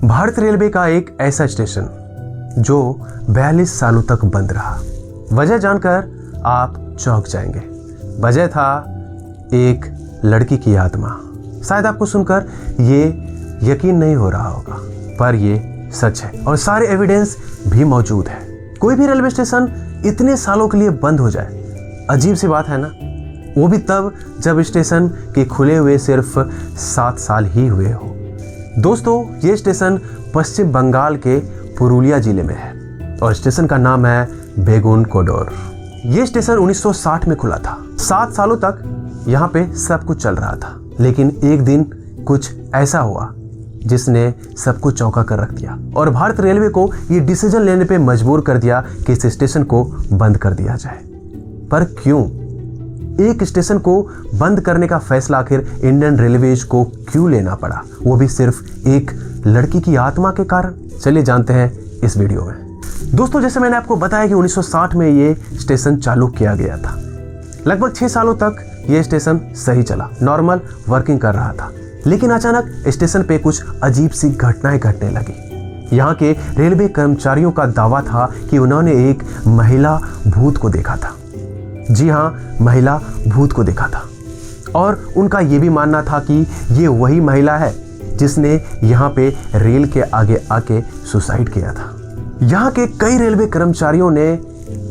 भारतीय रेलवे का एक ऐसा स्टेशन जो 42 सालों तक बंद रहा। वजह जानकर आप चौंक जाएंगे। वजह था एक लड़की की आत्मा। शायद आपको सुनकर ये यकीन नहीं हो रहा होगा, पर ये सच है और सारे एविडेंस भी मौजूद है। कोई भी रेलवे स्टेशन इतने सालों के लिए बंद हो जाए, अजीब सी बात है ना। वो भी तब जब स्टेशन के खुले हुए सिर्फ 7 साल ही हुए हो। दोस्तों, ये स्टेशन पश्चिम बंगाल के पुरुलिया जिले में है और स्टेशन का नाम है बेगुन कोडोर। ये स्टेशन 1960 में खुला था। 7 सालों तक यहाँ पे सब कुछ चल रहा था, लेकिन एक दिन कुछ ऐसा हुआ जिसने सबको चौंका कर रख दिया और भारतीय रेलवे को ये डिसीजन लेने पे मजबूर कर दिया कि इस स्टेशन को बंद कर दिया जाए। पर क्यों? एक स्टेशन को बंद करने का फैसला आखिर इंडियन रेलवेज को क्यों लेना पड़ा, वो भी सिर्फ एक लड़की की आत्मा के कारण? चलिए जानते हैं इस वीडियो में। दोस्तों, जैसे मैंने आपको बताया कि 1960 में ये स्टेशन चालू किया गया था। लगभग 6 सालों तक ये स्टेशन सही चला, नॉर्मल वर्किंग कर रहा था। लेकिन अचानक स्टेशन पे कुछ अजीब सी घटनाएं घटने लगी। यहाँ के रेलवे कर्मचारियों का दावा था कि उन्होंने एक महिला भूत को देखा था। जी हाँ, महिला भूत को देखा था और उनका ये भी मानना था कि ये वही महिला है जिसने यहाँ पे रेल के आगे आके सुसाइड किया था। यहाँ के कई रेलवे कर्मचारियों ने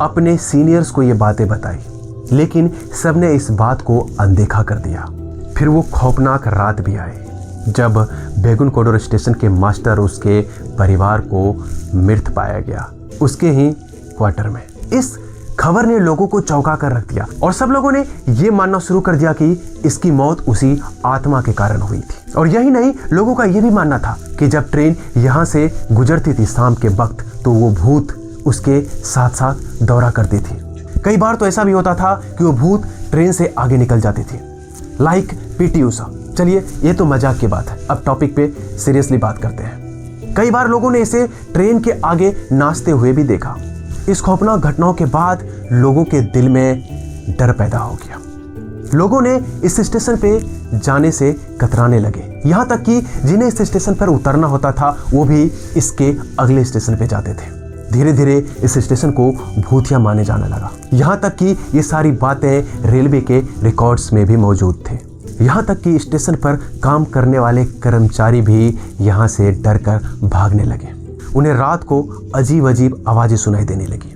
अपने सीनियर्स को ये बातें बताई, लेकिन सबने इस बात को अनदेखा कर दिया। फिर वो खौफनाक रात भी आई जब बेगुन कोडोर स्टेशन के मास्टर उसके परिवार को मृत पाया गया, उसके ही क्वार्टर में। इस खबर ने लोगों को चौंका कर रख दिया और सब लोगों ने ये मानना शुरू कर दिया कि इसकी मौत उसी आत्मा के कारण हुई थी। और यही नहीं, लोगों का ये भी मानना था कि जब ट्रेन यहाँ से गुजरती थी शाम के वक्त, तो वो भूत उसके साथ साथ दौरा करती थी। कई बार तो ऐसा भी होता था कि वो भूत ट्रेन से आगे निकल जाती थी, लाइक पीटी उषा। चलिए, ये तो मजाक की बात है, अब टॉपिक पे सीरियसली बात करते हैं। कई बार लोगों ने इसे ट्रेन के आगे नाचते हुए भी देखा। इस खौफनाक घटनाओं के बाद लोगों के दिल में डर पैदा हो गया। लोगों ने इस स्टेशन पे जाने से कतराने लगे। यहाँ तक कि जिन्हें इस स्टेशन पर उतरना होता था वो भी इसके अगले स्टेशन पे जाते थे। धीरे धीरे इस स्टेशन को भूतिया माने जाने लगा। यहाँ तक कि ये सारी बातें रेलवे के रिकॉर्ड्स में भी मौजूद थे। यहाँ तक कि स्टेशन पर काम करने वाले कर्मचारी भी यहाँ से डरकर भागने लगे। उन्हें रात को अजीब अजीब आवाजें सुनाई देने लगी।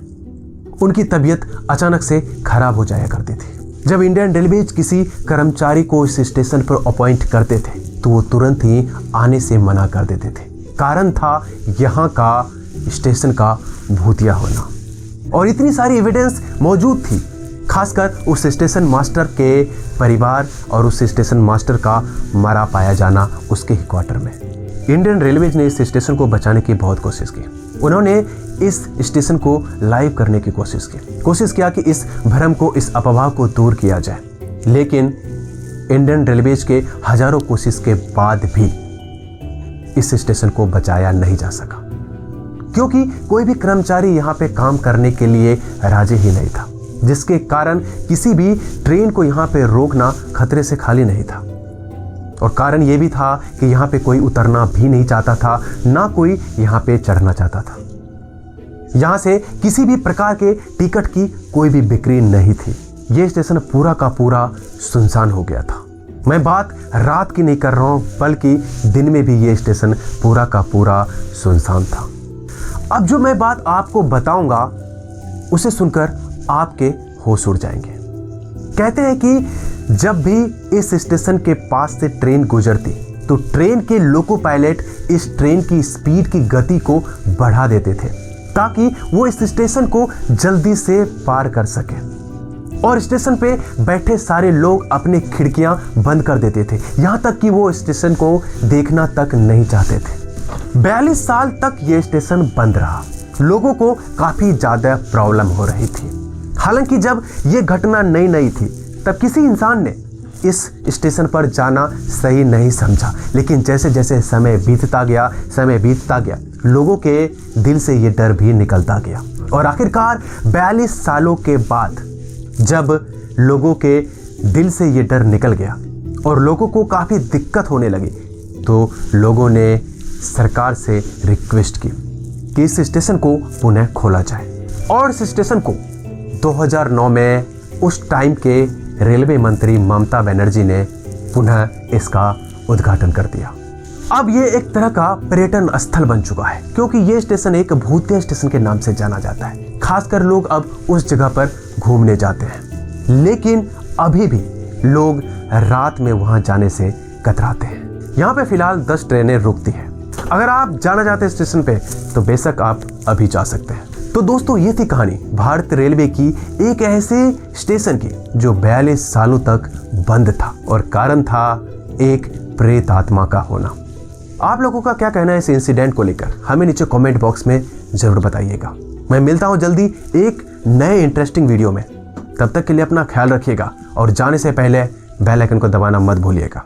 उनकी तबीयत अचानक से खराब हो जाया करती थी। जब इंडियन रेलवेज किसी कर्मचारी को इस स्टेशन पर अपॉइंट करते थे तो वो तुरंत ही आने से मना कर देते थे। कारण था यहाँ का स्टेशन का भूतिया होना। और इतनी सारी एविडेंस मौजूद थी, खासकर उस स्टेशन मास्टर के परिवार और उस स्टेशन मास्टर का मरा पाया जाना उसके ही क्वार्टर में। इंडियन रेलवेज ने इस स्टेशन को बचाने की बहुत कोशिश की। उन्होंने इस स्टेशन को लाइव करने की कोशिश किया कि इस भ्रम को, इस अफवाह को दूर किया जाए। लेकिन इंडियन रेलवेज के हजारों कोशिश के बाद भी इस स्टेशन को बचाया नहीं जा सका, क्योंकि कोई भी कर्मचारी यहाँ पे काम करने के लिए राजी ही नहीं था, जिसके कारण किसी भी ट्रेन को यहाँ पे रोकना खतरे से खाली नहीं था। और कारण ये भी था कि यहाँ पे कोई उतरना भी नहीं चाहता था, ना कोई यहाँ पे चढ़ना चाहता था। यहाँ से किसी भी प्रकार के टिकट की कोई भी बिक्री नहीं थी। ये स्टेशन पूरा का पूरा सुनसान हो गया था। मैं बात रात की नहीं कर रहा हूँ, बल्कि दिन में भी ये स्टेशन पूरा का पूरा सुनसान था। अब जो मैं बात आपको बताऊंगा उसे सुनकर आपके होश उड़ जाएंगे। कहते हैं कि जब भी इस स्टेशन के पास से ट्रेन गुजरती तो ट्रेन के लोको पायलट इस ट्रेन की स्पीड की गति को बढ़ा देते थे ताकि वो इस स्टेशन को जल्दी से पार कर सके। और स्टेशन पे बैठे सारे लोग अपनी खिड़कियां बंद कर देते थे, यहाँ तक कि वो स्टेशन को देखना तक नहीं चाहते थे। 42 साल तक ये स्टेशन बंद रहा। लोगों को काफी ज्यादा प्रॉब्लम हो रही थी। हालांकि जब ये घटना नई थी तब किसी इंसान ने इस स्टेशन पर जाना सही नहीं समझा, लेकिन जैसे जैसे समय बीतता गया लोगों के दिल से ये डर भी निकलता गया। और आखिरकार 42 सालों के बाद जब लोगों के दिल से ये डर निकल गया और लोगों को काफ़ी दिक्कत होने लगी तो लोगों ने सरकार से रिक्वेस्ट की कि इस स्टेशन को पुनः खोला जाए, और इस स्टेशन को 2009 में उस टाइम के रेलवे मंत्री ममता बनर्जी ने पुनः इसका उद्घाटन कर दिया। अब ये एक तरह का पर्यटन स्थल बन चुका है, क्योंकि ये स्टेशन एक भूतिया स्टेशन के नाम से जाना जाता है। खासकर लोग अब उस जगह पर घूमने जाते हैं, लेकिन अभी भी लोग रात में वहां जाने से कतराते हैं। यहाँ पे फिलहाल 10 ट्रेनें रुकती हैं। अगर आप जाना चाहते हैं स्टेशन पे तो बेशक आप अभी जा सकते हैं। तो दोस्तों, ये थी कहानी भारतीय रेलवे की एक ऐसे स्टेशन की जो 42 सालों तक बंद था, और कारण था एक प्रेत आत्मा का होना। आप लोगों का क्या कहना है इस इंसिडेंट को लेकर, हमें नीचे कमेंट बॉक्स में जरूर बताइएगा। मैं मिलता हूं जल्दी एक नए इंटरेस्टिंग वीडियो में। तब तक के लिए अपना ख्याल रखिएगा, और जाने से पहले बेल आइकन को दबाना मत भूलिएगा।